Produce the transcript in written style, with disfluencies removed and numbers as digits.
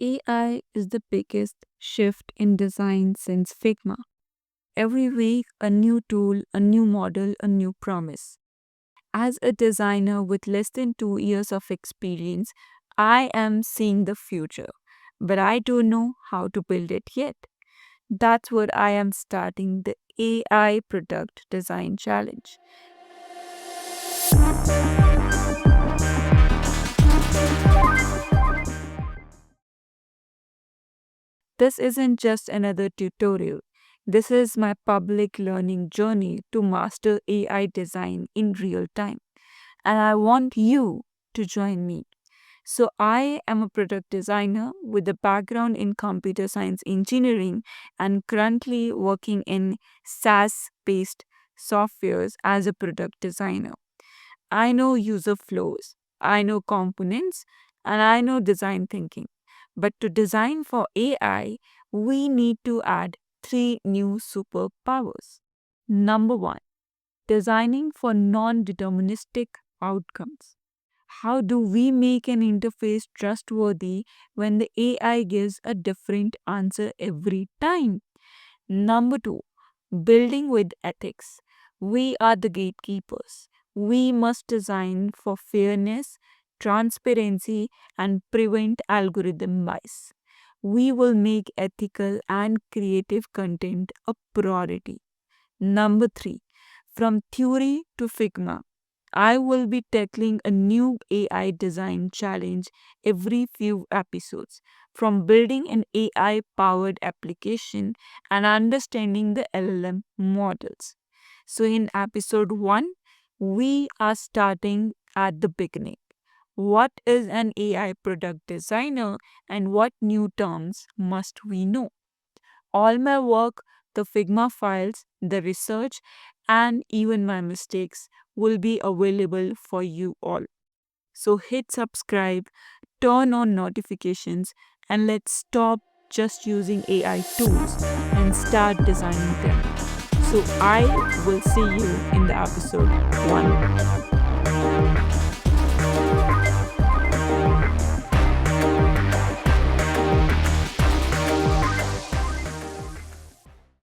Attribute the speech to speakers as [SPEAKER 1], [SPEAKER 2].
[SPEAKER 1] AI is the biggest shift in design since Figma. Every week, a new tool, a new model, a new promise. As a designer with less than 2 years of experience, I am seeing the future, but I don't know how to build it yet. That's what I am starting the AI Product Design Challenge. This isn't just another tutorial. This is my public learning journey to master AI design in real time. And I want you to join me. So, I am a product designer with a background in computer science engineering and currently working in SaaS based softwares as a product designer. I know user flows, I know components, and I know design thinking. But to design for AI, we need to add three new superpowers. Number one, designing for non deterministic outcomes. How do we make an interface trustworthy when the AI gives a different answer every time? Number two, building with ethics. We are the gatekeepers. We must design for fairness, transparency, and prevent algorithm bias. We will make ethical and creative content a priority. Number three, from theory to Figma. I will be tackling a new AI design challenge every few episodes, from building an AI powered application and understanding the LLM models. So, in episode 1, we are starting at the beginning. What is an AI product designer and what new terms must we know? All my work, the Figma files, the research, and even my mistakes will be available for you all. So hit subscribe, turn on notifications, and let's stop just using AI tools and start designing them. So I will see you in the episode 1.